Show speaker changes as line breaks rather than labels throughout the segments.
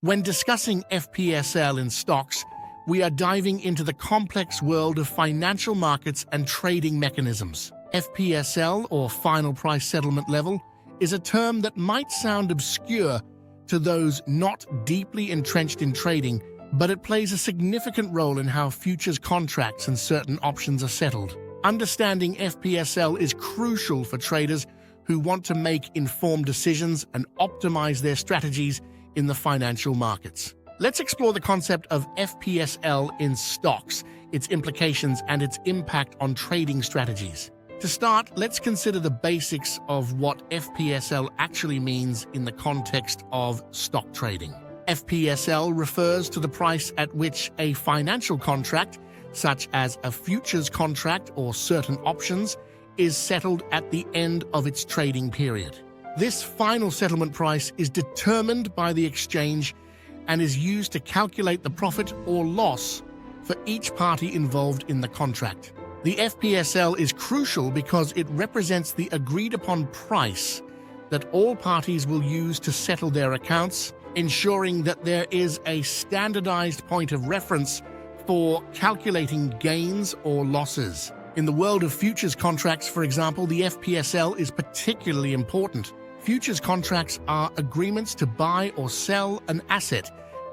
When discussing FPSL in stocks, we are diving into the complex world of financial markets and trading mechanisms. FPSL, or Final Price Settlement Level, is a term that might sound obscure to those not deeply entrenched in trading, but it plays a significant role in how futures contracts and certain options are settled. Understanding FPSL is crucial for traders who want to make informed decisions and optimize their strategies in the financial markets. Let's explore the concept of FPSL in stocks, its implications, and its impact on trading strategies. To start, let's consider the basics of what FPSL actually means in the context of stock trading. FPSL refers to the price at which a financial contract, such as a futures contract or certain options, is settled at the end of its trading period. This final settlement price is determined by the exchange and is used to calculate the profit or loss for each party involved in the contract. The FPSL is crucial because it represents the agreed-upon price that all parties will use to settle their accounts, ensuring that there is a standardized point of reference for calculating gains or losses. In the world of futures contracts, for example, the FPSL is particularly important. Futures contracts are agreements to buy or sell an asset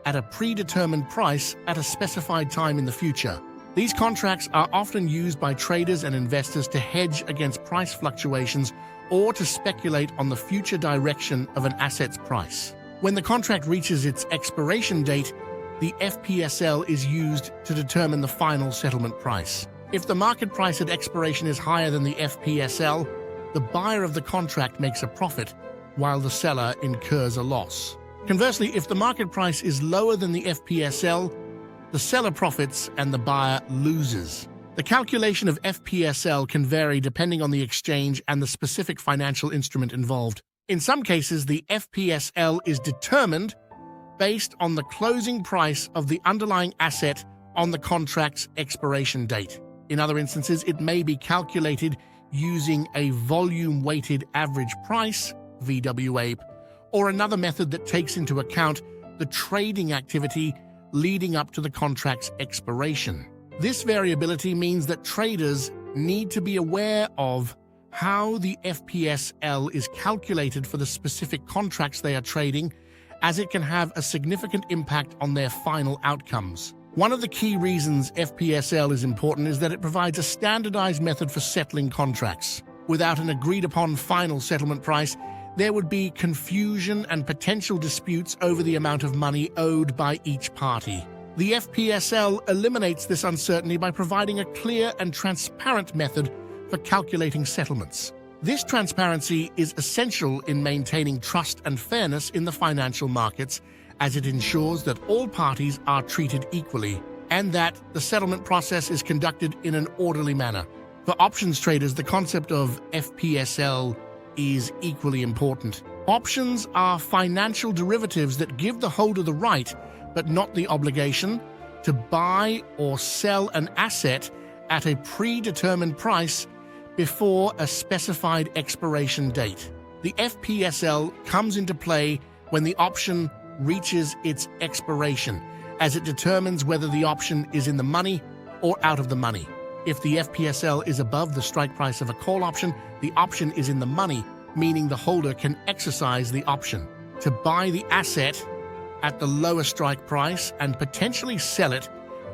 at a predetermined price at a specified time in the future. These contracts are often used by traders and investors to hedge against price fluctuations or to speculate on the future direction of an asset's price. When the contract reaches its expiration date, the FPSL is used to determine the final settlement price. If the market price at expiration is higher than the FPSL, the buyer of the contract makes a profit, while the seller incurs a loss. Conversely, if the market price is lower than the FPSL, the seller profits and the buyer loses. The calculation of FPSL can vary depending on the exchange and the specific financial instrument involved. In some cases, the FPSL is determined based on the closing price of the underlying asset on the contract's expiration date. In other instances, it may be calculated using a volume-weighted average price, VWAP, or another method that takes into account the trading activity leading up to the contract's expiration. This variability means that traders need to be aware of how the FPSL is calculated for the specific contracts they are trading, as it can have a significant impact on their final outcomes. One of the key reasons FPSL is important is that it provides a standardized method for settling contracts. Without an agreed-upon final settlement price, there would be confusion and potential disputes over the amount of money owed by each party. The FPSL eliminates this uncertainty by providing a clear and transparent method for calculating settlements. This transparency is essential in maintaining trust and fairness in the financial markets, as it ensures that all parties are treated equally and that the settlement process is conducted in an orderly manner. For options traders, the concept of FPSL is equally important. Options are financial derivatives that give the holder the right, but not the obligation, to buy or sell an asset at a predetermined price before a specified expiration date. The FPSL comes into play when the option reaches its expiration, as it determines whether the option is in the money or out of the money. If the FPSL is above the strike price of a call option, the option is in the money, meaning the holder can exercise the option to buy the asset at the lower strike price and potentially sell it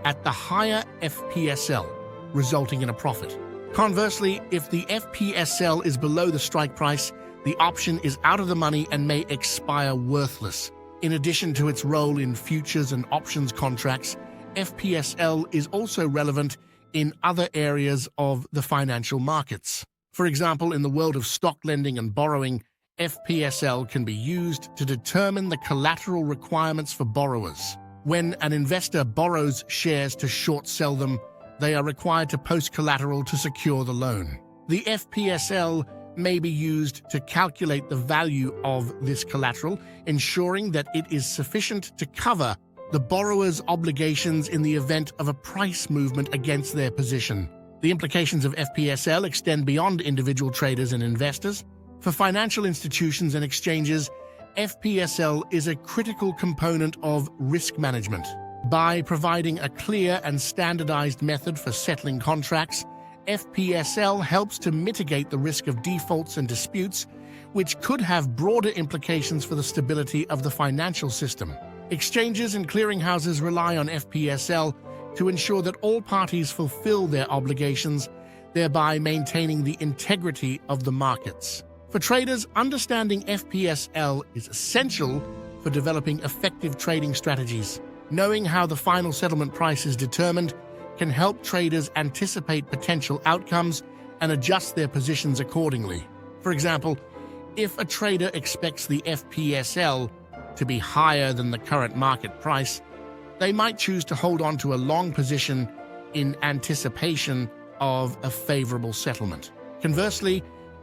at the higher FPSL, resulting in a profit. Conversely, if the FPSL is below the strike price, the option is out of the money and may expire worthless. In addition to its role in futures and options contracts, FPSL is also relevant in other areas of the financial markets. For example, in the world of stock lending and borrowing, FPSL can be used to determine the collateral requirements for borrowers. When an investor borrows shares to short sell them, they are required to post collateral to secure the loan. The FPSL may be used to calculate the value of this collateral, ensuring that it is sufficient to cover the borrower's obligations in the event of a price movement against their position. The implications of FPSL extend beyond individual traders and investors. For financial institutions and exchanges, FPSL is a critical component of risk management. By providing a clear and standardized method for settling contracts, FPSL helps to mitigate the risk of defaults and disputes, which could have broader implications for the stability of the financial system. Exchanges and clearinghouses rely on FPSL to ensure that all parties fulfill their obligations, thereby maintaining the integrity of the markets. For traders, understanding FPSL is essential for developing effective trading strategies. Knowing how the final settlement price is determined can help traders anticipate potential outcomes and adjust their positions accordingly. For example, if a trader expects the FPSL to be higher than the current market price, they might choose to hold on to a long position in anticipation of a favorable settlement. Conversely,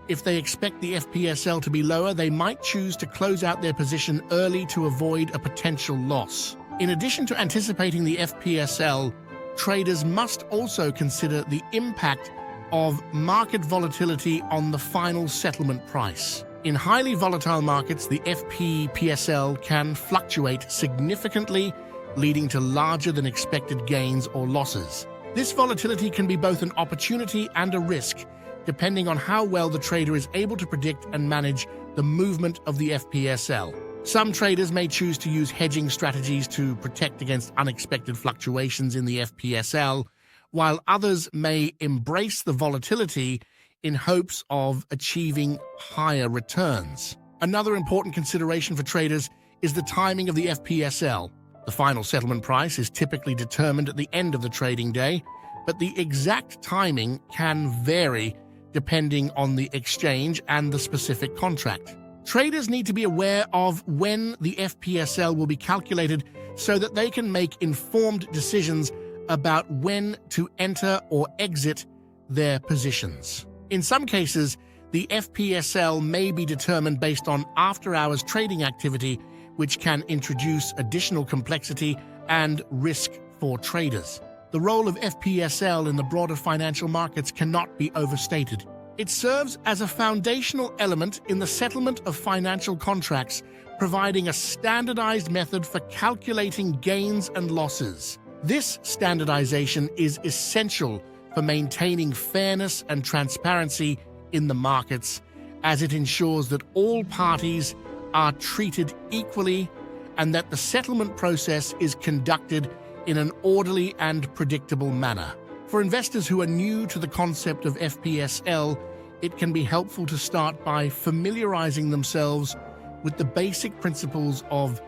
if they expect the FPSL to be lower, they might choose to close out their position early to avoid a potential loss. In addition to anticipating the FPSL, traders must also consider the impact of market volatility on the final settlement price. In highly volatile markets, the FPSL can fluctuate significantly, leading to larger than expected gains or losses. This volatility can be both an opportunity and a risk, depending on how well the trader is able to predict and manage the movement of the FPSL. Some traders may choose to use hedging strategies to protect against unexpected fluctuations in the FPSL, while others may embrace the volatility in hopes of achieving higher returns. Another important consideration for traders is the timing of the FPSL. The final settlement price is typically determined at the end of the trading day, but the exact timing can vary depending on the exchange and the specific contract. Traders need to be aware of when the FPSL will be calculated so that they can make informed decisions about when to enter or exit their positions. In some cases, the FPSL may be determined based on after-hours trading activity, which can introduce additional complexity and risk for traders. The role of FPSL in the broader financial markets cannot be overstated. It serves as a foundational element in the settlement of financial contracts, providing a standardized method for calculating gains and losses. This standardization is essential for maintaining fairness and transparency in the markets, as it ensures that all parties are treated equally and that the settlement process is conducted in an orderly and predictable manner. For investors who are new to the concept of FPSL, it can be helpful to start by familiarizing themselves with the basic principles of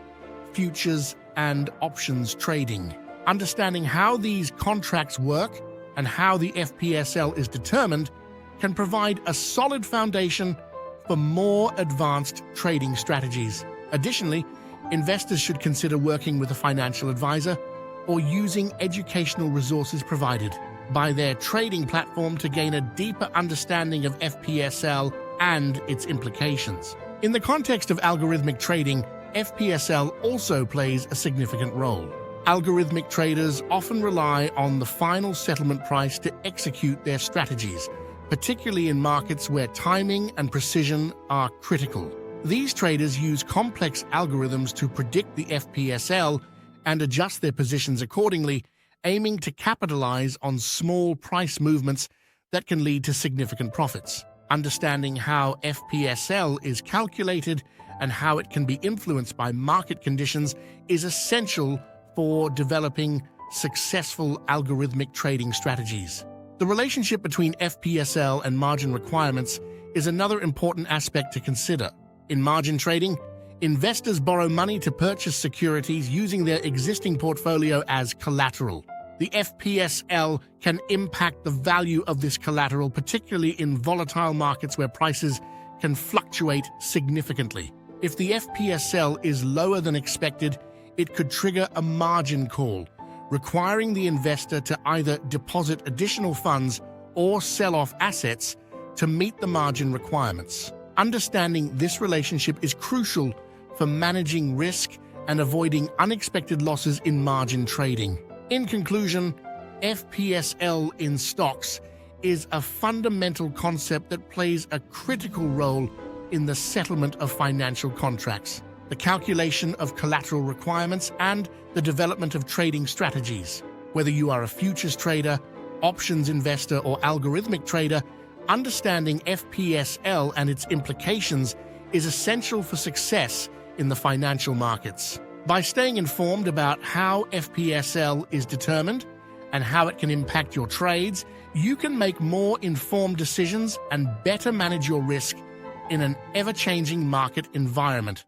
futures and options trading. Understanding how these contracts work and how the FPSL is determined can provide a solid foundation for more advanced trading strategies. Additionally, investors should consider working with a financial advisor or using educational resources provided by their trading platform to gain a deeper understanding of FPSL and its implications. In the context of algorithmic trading, FPSL also plays a significant role. Algorithmic traders often rely on the final settlement price to execute their strategies, particularly in markets where timing and precision are critical. These traders use complex algorithms to predict the FPSL and adjust their positions accordingly, aiming to capitalize on small price movements that can lead to significant profits. Understanding how FPSL is calculated and how it can be influenced by market conditions is essential for developing successful algorithmic trading strategies. The relationship between FPSL and margin requirements is another important aspect to consider. In margin trading, investors borrow money to purchase securities using their existing portfolio as collateral. The FPSL can impact the value of this collateral, particularly in volatile markets where prices can fluctuate significantly. If the FPSL is lower than expected, it could trigger a margin call, requiring the investor to either deposit additional funds or sell off assets to meet the margin requirements. Understanding this relationship is crucial for managing risk and avoiding unexpected losses in margin trading. In conclusion, FPSL in stocks is a fundamental concept that plays a critical role in the settlement of financial contracts. the calculation of collateral requirements, and the development of trading strategies. Whether you are a futures trader, options investor, or algorithmic trader, understanding FPSL and its implications is essential for success in the financial markets. By staying informed about how FPSL is determined and how it can impact your trades, you can make more informed decisions and better manage your risk in an ever-changing market environment.